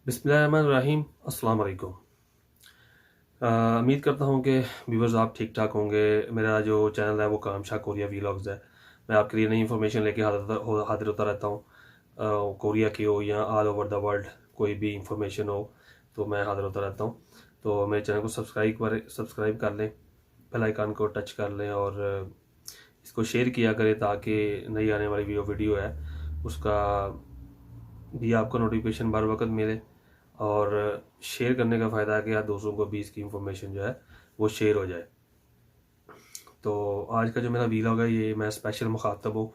बिस्मिल्लाहिर्रहमानिर्रहीम। अस्सलाम वालेकुम। उम्मीद करता हूँ कि व्यूवर्स आप ठीक ठाक होंगे। मेरा जो चैनल है वो कामशा कोरिया वीलॉग्स है। मैं आपके लिए नई इन्फॉर्मेशन लेके हाजिर होता रहता हूँ। कोरिया की हो या ऑल ओवर द वर्ल्ड कोई भी इंफॉर्मेशन हो तो मैं हाजिर होता रहता हूँ। तो मेरे चैनल को सब्सक्राइब कर लें, बेल आइकन को टच कर लें और इसको शेयर किया करें ताकि नई आने वाली वीडियो है उसका भी आपको नोटिफिकेशन बर वक्त मिले। और शेयर करने का फ़ायदा है कि यार दोस्तों को भी इसकी इंफॉर्मेशन जो है वो शेयर हो जाए। तो आज का जो मेरा वीलॉग है ये मैं स्पेशल मुखातब हूँ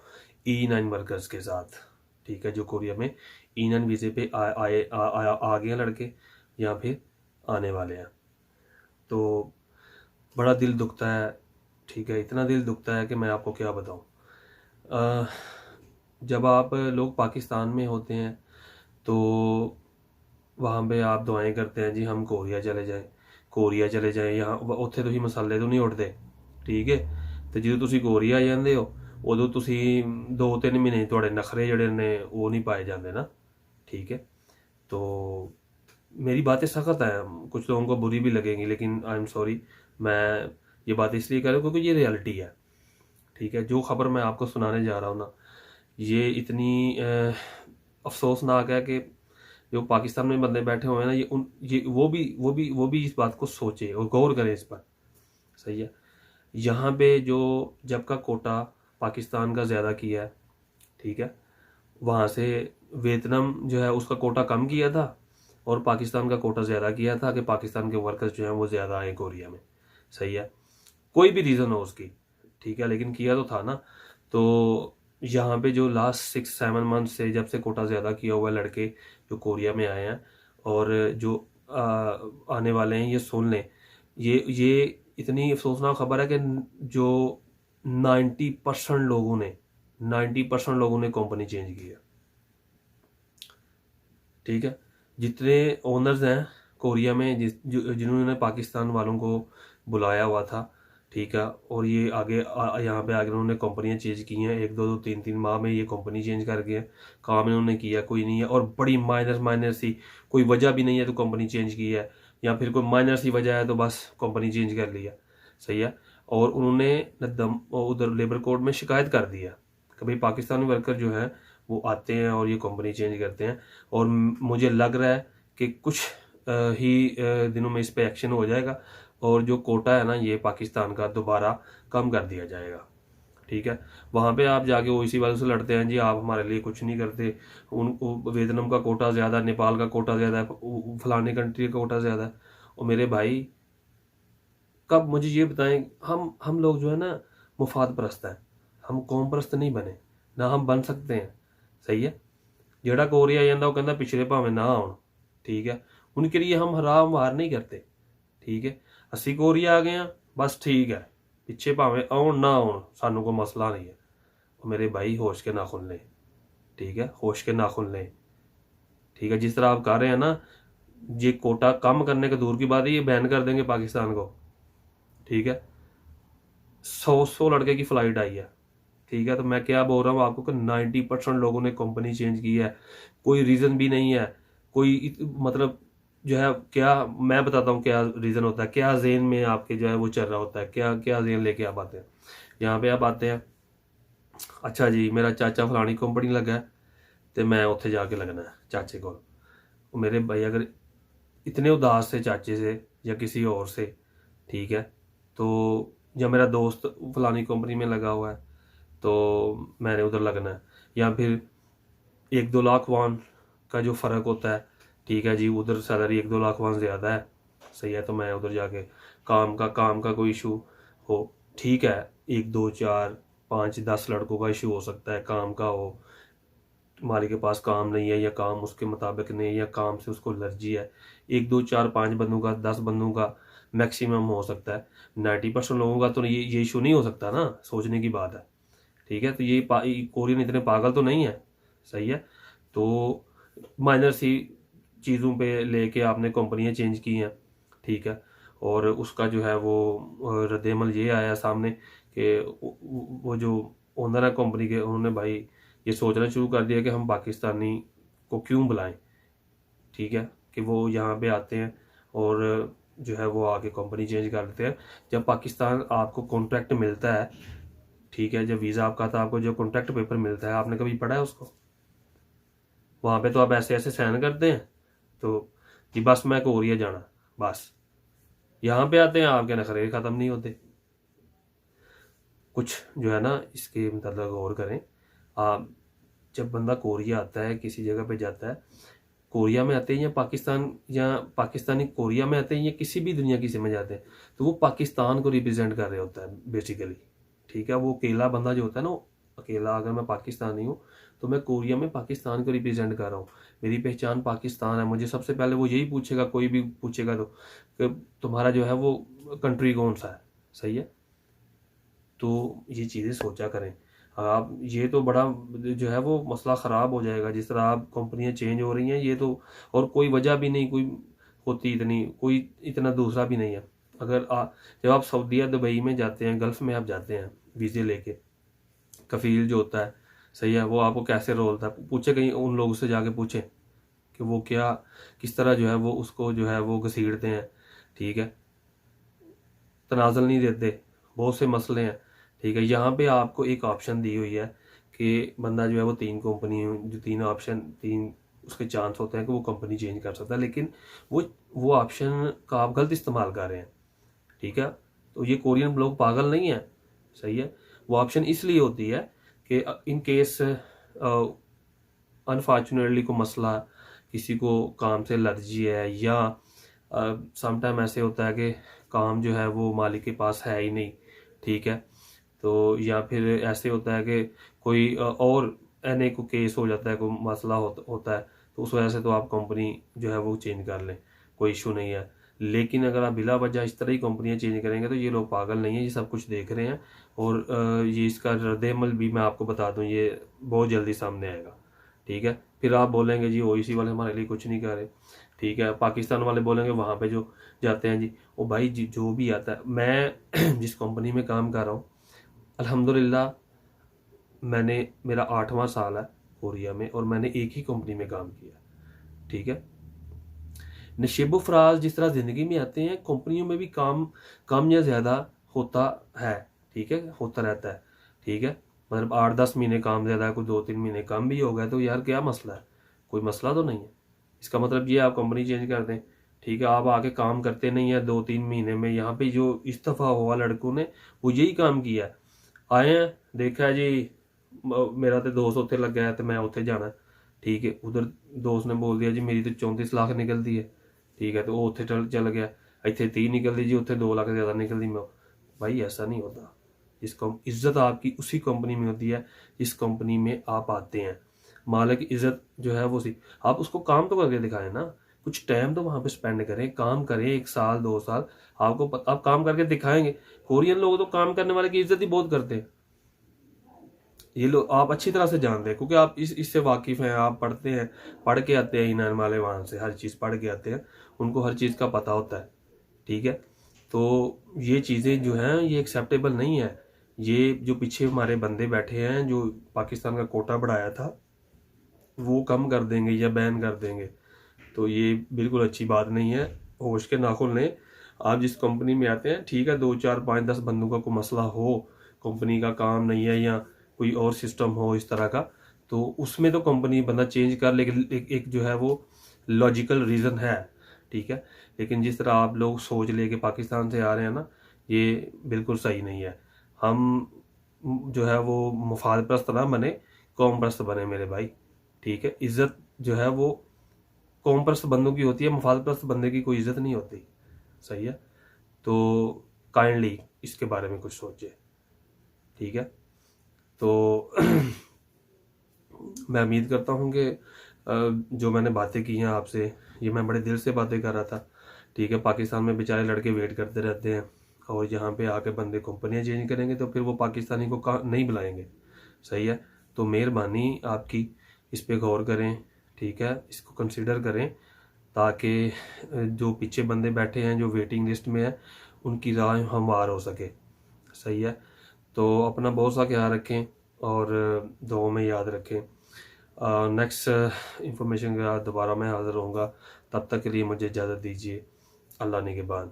E9 वर्कर्स के साथ। ठीक है, जो कोरिया में E9 वीज़े पे आ गए हैं लड़के या फिर आने वाले हैं। तो बड़ा दिल दुखता है। ठीक है, इतना दिल दुखता है कि मैं आपको क्या बताऊँ। जब आप लोग पाकिस्तान में होते हैं तो वहाँ पे आप दुआएं करते हैं जी हम कोरिया चले जाएं यहाँ उत्थे तुसीं मसाले तो नहीं उठते। ठीक है, तो जो तुसीं कोरिया आ जाते हो उदों तुसीं 2-3 महीने तुहाडे नखरे जिहड़े ने वो नहीं पाए जाते ना। ठीक है, तो मेरी बातें सख्त हैं, कुछ लोगों को बुरी भी लगेंगी, लेकिन आई एम सॉरी। मैं ये बात इसलिए कर रहा हूँ क्योंकि ये रियलिटी है। ठीक है, जो खबर मैं आपको सुनाने जा रहा हूँ ना ये इतनी अफसोसनाक है कि जो पाकिस्तान में बंदे बैठे हुए हैं ना ये वो भी इस बात को सोचे और गौर करें इस पर। सही है, यहाँ पे जो जब का कोटा पाकिस्तान का ज़्यादा किया है, ठीक है, वहाँ से वियतनाम जो है उसका कोटा कम किया था और पाकिस्तान का कोटा ज़्यादा किया था कि पाकिस्तान के वर्कर्स जो हैं वो ज़्यादा आए कोरिया में। सही है, कोई भी रीज़न हो उसकी। ठीक है, लेकिन किया तो था ना। तो यहाँ पे जो लास्ट 6-7 मंथ से जब से कोटा ज़्यादा किया हुआ है लड़के जो कोरिया में आए हैं और जो आने वाले हैं, ये सुन लें, ये इतनी अफसोसनाक खबर है कि जो 90% लोगों ने कंपनी चेंज की है। ठीक है, जितने ओनर्स हैं कोरिया में जिन्होंने पाकिस्तान वालों को बुलाया हुआ था, ठीक है, और ये आगे यहाँ पे आगे उन्होंने कंपनियां चेंज की हैं। 1-2-3 माह में ये कंपनी चेंज कर गए। काम इन्होंने किया कोई नहीं है और बड़ी माइनर सी कोई वजह भी नहीं है तो कंपनी चेंज की है, या फिर कोई माइनर सी वजह है तो बस कंपनी चेंज कर लिया। सही है, और उन्होंने उधर लेबर कोर्ट में शिकायत कर दी है कि भाई पाकिस्तानी वर्कर जो है वो आते हैं और ये कंपनी चेंज करते हैं। और मुझे लग रहा है कि कुछ ही दिनों में इस पे एक्शन हो जाएगा और जो कोटा है ना ये पाकिस्तान का दोबारा कम कर दिया जाएगा। ठीक है, वहाँ पे आप जाके वो इसी बात से लड़ते हैं जी आप हमारे लिए कुछ नहीं करते। वियतनाम का कोटा ज़्यादा, नेपाल का कोटा ज़्यादा है, फलाने कंट्री का कोटा ज़्यादा है। और मेरे भाई कब मुझे ये बताएं, हम लोग जो है ना मुफाद परस्त हैं, हम कौम परस्त नहीं बने, ना हम बन सकते हैं। सही है, ਜਿਹੜਾ ਕੋਰੀਆ ਜਾਂਦਾ ਉਹ ਕਹਿੰਦਾ ਪਿਛਲੇ ਭਾਵੇਂ ਨਾ ਆਉਣ। ਠੀਕ ਹੈ, उनके लिए हम हराम वार नहीं करते। ठीक है, ਅਸੀਂ कोरिया आ गए हैं बस ठीक है, पिछे भावें आउन ना आउन सानू कोई मसला नहीं है। और मेरे भाई होश के नाखुन लें। ठीक है, होश के नाखुन लें। ठीक है, जिस तरह आप कर रहे हैं ना, ये कोटा कम करने के दूर की बात है, ये बैन कर देंगे पाकिस्तान को। ठीक है, 100 लड़के की फ्लाइट आई है। ठीक है, तो मैं क्या बोल रहा हूँ आपको कि 90% लोगों ने कंपनी चेंज की है। कोई रीज़न भी नहीं है, कोई मतलब जो है क्या मैं बताता हूँ क्या रीज़न होता है, क्या जेन में आपके जो है वो चल रहा होता है, क्या क्या जेन लेके आप आते हैं। यहाँ पे आप आते हैं, अच्छा जी मेरा चाचा फलानी कंपनी लगा है तो मैं उत्थे जाके लगना है चाचे को। मेरे भाई अगर इतने उदास से चाचे से या किसी और से, ठीक है, तो या मेरा दोस्त फलानी कंपनी में लगा हुआ है तो मैंने उधर लगना है, या फिर 1-2 लाख वॉन का जो फ़र्क होता है, ठीक है जी, उधर सैलरी 1-2 लाख वॉन ज़्यादा है। सही है, तो मैं उधर जाके काम का कोई इशू हो, ठीक है, 1-2-4-5-10 लड़कों का इशू हो सकता है, काम का हो, मालिक के पास काम नहीं है या काम उसके मुताबिक नहीं है या काम से उसको एलर्जी है। 1-2-4-5 बंदों का, 10 बंदों का मैक्सिमम हो सकता है। 90% लोगों का तो ये इशू नहीं हो सकता ना, सोचने की बात है। ठीक है, तो ये कोरियन इतने पागल तो नहीं है। सही है, तो माइनर सी चीज़ों पे लेके आपने कंपनियां चेंज की हैं। ठीक है, और उसका जो है वो रद्देमल ये आया सामने कि वो जो ओनर है कंपनी के, उन्होंने भाई ये सोचना शुरू कर दिया कि हम पाकिस्तानी को क्यों बुलाएं। ठीक है, कि वो यहाँ पे आते हैं और जो है वो आके कंपनी चेंज कर लेते हैं। जब पाकिस्तान आपको कॉन्ट्रैक्ट मिलता है, ठीक है, जब वीज़ा आपका था, आपको जो कॉन्ट्रैक्ट पेपर मिलता है, आपने कभी पढ़ा है उसको? वहाँ पे तो आप ऐसे ऐसे साइन करते हैं तो कि बस मैं कोरिया जाना, बस। यहाँ पे आते हैं, आपके नखरे ख़त्म नहीं होते। कुछ जो है ना इसके मतलब गौर करें आप। जब बंदा कोरिया आता है, किसी जगह पे जाता है, कोरिया में आते हैं या पाकिस्तान या पाकिस्तानी कोरिया में आते हैं या किसी भी दुनिया किसी में जाते हैं, तो वो पाकिस्तान को रिप्रेजेंट कर रहे होता है बेसिकली। ठीक है, वो अकेला बंदा जो होता है ना, अकेला अगर मैं पाकिस्तानी हूँ तो मैं कोरिया में पाकिस्तान को रिप्रेजेंट कर रहा हूँ, मेरी पहचान पाकिस्तान है। मुझे सबसे पहले वो यही पूछेगा, कोई भी पूछेगा तो, कि तुम्हारा जो है वो कंट्री कौन सा है। सही है, तो ये चीज़ें सोचा करें आप। ये तो बड़ा जो है वो मसला ख़राब हो जाएगा जिस तरह आप कंपनियां चेंज हो रही हैं, ये तो। और कोई वजह भी नहीं कोई होती, इतनी कोई इतना दूसरा भी नहीं है। अगर जब आप सऊदीया दुबई में जाते हैं, गल्फ़ में आप जाते हैं वीज़े लेके, कफील जो होता है, सही है, वो आपको कैसे रोलता है, पूछे कहीं उन लोगों से जाके पूछे कि वो क्या किस तरह जो है वो उसको जो है वो घसीटते हैं। ठीक है, तनाज़ुल नहीं देते, बहुत से मसले हैं। ठीक है, यहाँ पे आपको एक ऑप्शन दी हुई है कि बंदा जो है वो 3 कंपनी, जो 3 ऑप्शन, 3 उसके चांस होते हैं कि वो कंपनी चेंज कर सकता है, लेकिन वो ऑप्शन का आप गलत इस्तेमाल कर रहे हैं। ठीक है, तो ये कोरियन लोग पागल नहीं है। सही है, वो ऑप्शन इसलिए होती है कि इन केस अनफॉर्चुनेटली को मसला, किसी को काम से एलर्जी है, या समटाइम ऐसे होता है कि काम जो है वो मालिक के पास है ही नहीं। ठीक है, तो या फिर ऐसे होता है कि कोई और एन ए को केस हो जाता है, कोई मसला होता है, तो उस वजह से तो आप कंपनी जो है वो चेंज कर लें, कोई इशू नहीं है। लेकिन अगर आप बिला वजह इस तरह ही कंपनियां चेंज करेंगे तो ये लोग पागल नहीं है, ये सब कुछ देख रहे हैं। और ये इसका रद्द-ए-अमल भी मैं आपको बता दूं, ये बहुत जल्दी सामने आएगा। ठीक है, फिर आप बोलेंगे जी ओईसी वाले हमारे लिए कुछ नहीं कर रहे। ठीक है, पाकिस्तान वाले बोलेंगे वहाँ पे जो जाते हैं जी, ओ भाई जी जो भी आता है, मैं जिस कंपनी में काम कर रहा हूँ, अल्हम्दुलिल्लाह मेरा 8वां साल है कोरिया में, और मैंने एक ही कंपनी में काम किया। ठीक है, नशेबो फराज जिस तरह ज़िंदगी में आते हैं, कंपनियों में भी काम कम या ज़्यादा होता है। ठीक है, होता रहता है। ठीक है, मतलब 8-10 महीने काम ज़्यादा है, कोई 2-3 महीने कम भी हो गया तो यार क्या मसला है, कोई मसला तो नहीं है। इसका मतलब ये आप कंपनी चेंज कर दें। ठीक है, आप आके काम करते नहीं है 2-3 महीने में। यहाँ पे जो इस्तीफा हुआ लड़कों ने, वो यही काम किया है। आए हैं, देखा है जी मेरा तो दोस्त उत्थे लग गया है तो मैं उत्थे जाना है। ठीक है, उधर दोस्त ने बोल दिया जी मेरी तो 34 लाख निकलती है। ठीक है, तो वो उत्थे चल गया, इतने 30 निकलती जी, उत्थे 2 लाख ज़्यादा निकलती। मैं भाई ऐसा नहीं होता। इसको इज्जत आपकी उसी कंपनी में होती है जिस कंपनी में आप आते हैं। मालिक की इज्जत जो है वो सी, आप उसको काम तो करके दिखाएं ना, कुछ टाइम तो वहां पे स्पेंड करें, काम करें 1 साल 2 साल, आप काम करके दिखाएंगे। कोरियन लोग तो काम करने वाले की इज्जत ही बहुत करते हैं। ये लोग आप अच्छी तरह से जानते हैं क्योंकि आप इससे वाकिफ हैं, आप पढ़ते हैं, पढ़ के आते हैं ईनान वाले, वहां से हर चीज़ पढ़ के आते हैं, उनको हर चीज़ का पता होता है। ठीक है, तो ये चीज़ें जो हैं ये एक्सेप्टेबल नहीं है। ये जो पीछे हमारे बंदे बैठे हैं जो पाकिस्तान का कोटा बढ़ाया था, वो कम कर देंगे या बैन कर देंगे, तो ये बिल्कुल अच्छी बात नहीं है। होश के नाखुन लें। आप जिस कंपनी में आते हैं, ठीक है, 2 4 5 10 बंदों का कोई मसला हो, कंपनी का काम नहीं है या कोई और सिस्टम हो इस तरह का, तो उसमें तो कंपनी बंदा चेंज कर, लेकिन एक जो है वो लॉजिकल रीज़न है। ठीक है, लेकिन जिस तरह आप लोग सोच ले कि पाकिस्तान से आ रहे हैं ना, ये बिल्कुल सही नहीं है। हम जो है वो मुफाद परस्त ना बने, कौम परस्त बने मेरे भाई। ठीक है, इज्जत जो है वो कौम परस्त बंदों की होती है, मुफाद परस्त बंदे की कोई इज्जत नहीं होती। सही है, तो काइंडली इसके बारे में कुछ सोचिए। ठीक है, तो मैं उम्मीद करता हूँ कि जो मैंने बातें की हैं आपसे, ये मैं बड़े दिल से बातें कर रहा था। ठीक है, पाकिस्तान में बेचारे लड़के वेट करते रहते हैं, और यहाँ पे आके बंदे कंपनियाँ चेंज करेंगे तो फिर वो पाकिस्तानी को नहीं बुलाएंगे। सही है, तो मेहरबानी आपकी इस पे गौर करें। ठीक है, इसको कंसिडर करें ताकि जो पीछे बंदे बैठे हैं जो वेटिंग लिस्ट में है, उनकी राह हमवार हो सके। सही है, तो अपना बहुत सा ख्याल रखें और दुआओं में याद रखें। नेक्स्ट इंफॉर्मेशन के साथ दोबारा मैं हाज़िर होऊंगा। तब तक के लिए मुझे इजाज़त दीजिए। अल्लाह निगहबान।